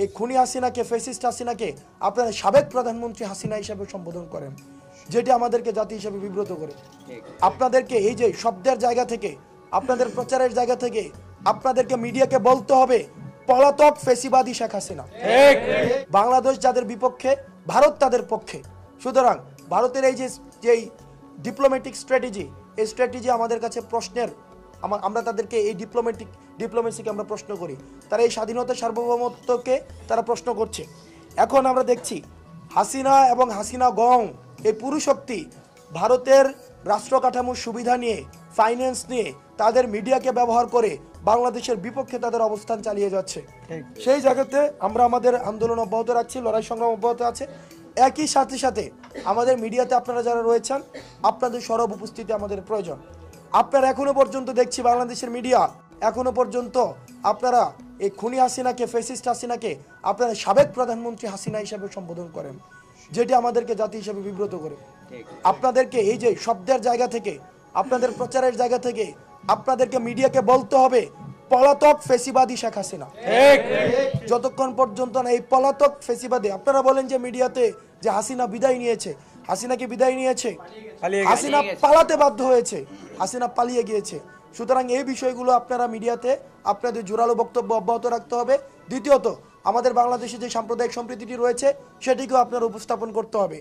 এই খুনি হাসিনাকে, ফ্যাসিস্ট হাসিনাকে আপনারা সাবেক প্রধানমন্ত্রী হাসিনা হিসেবে সম্বোধন করেন, যেটি আমাদেরকে জাতি হিসেবে বিব্রত করে। আপনাদেরকে এই যে শব্দের জায়গা থেকে, আপনাদের প্রচারের জায়গা থেকে আপনাদেরকে মিডিয়াকে বলতে হবে পলাতক ফেসিবাদী শেখ হাসিনা। বাংলাদেশ যাদের বিপক্ষে, ভারত তাদের পক্ষে। সুতরাং ভারতের এই যে ডিপ্লোম্যাটিক স্ট্র্যাটেজি, এই স্ট্র্যাটেজি আমাদের কাছে প্রশ্নের। আমরা তাদেরকে এই ডিপ্লোমেসিকে আমরা প্রশ্ন করি। তারা এই স্বাধীনতা সার্বভৌমত্বকে তারা প্রশ্ন করছে। এখন আমরা দেখছি হাসিনা এবং হাসিনা গং, এই পুরো শক্তি ভারতের রাষ্ট্র কাঠামোর সুবিধা নিয়ে, ফাইন্যান্স নিয়ে, তাদের মিডিয়াকে ব্যবহার করে বাংলাদেশের বিপক্ষে তাদের অবস্থান চালিয়ে যাচ্ছে। সেই জায়গাতে আমরা আমাদের আন্দোলন অব্যাহত রাখছি, লড়াই সংগ্রাম অব্যাহত আছে। একই সাথে সাথে আমাদের মিডিয়াতে আপনারা যারা রয়েছেন, আপনাদের সরব উপস্থিতি আমাদের প্রয়োজন। আপনারা এখনো পর্যন্ত দেখছি বাংলাদেশের মিডিয়া এখনো পর্যন্ত আপনারা এই খুনি হাসিনাকে, ফ্যাসিস্ট হাসিনাকে আপনারা সাবেক প্রধানমন্ত্রী হাসিনা হিসেবে সম্বোধন করেন, যেটি আমাদেরকে জাতি হিসেবে বিব্রত করে। আপনাদেরকে এই যে শব্দের জায়গা থেকে, আপনাদের প্রচারের জায়গা থেকে আপনাদেরকে মিডিয়াকে বলতে হবে পলাতক ফেসিবাদী শেখ হাসিনা। যতক্ষণ পর্যন্ত না এই পলাতক ফেসিবাদী, আপনারা বলেন যে মিডিয়াতে যে হাসিনা বিদায় নিয়েছে, হাসিনাকে বিদায় নিয়েছে, হাসিনা পালাতে বাধ্য হয়েছে, হাসিনা পালিয়ে গিয়েছে। সুতরাং এই বিষয়গুলো আপনারা মিডিয়াতে আপনাদের জোরালো বক্তব্য অব্যাহত রাখতে হবে। দ্বিতীয়ত, আমাদের বাংলাদেশে যে সাম্প্রদায়িক সম্প্রীতিটি রয়েছে সেটিকেও আপনারা উপস্থাপন করতে হবে।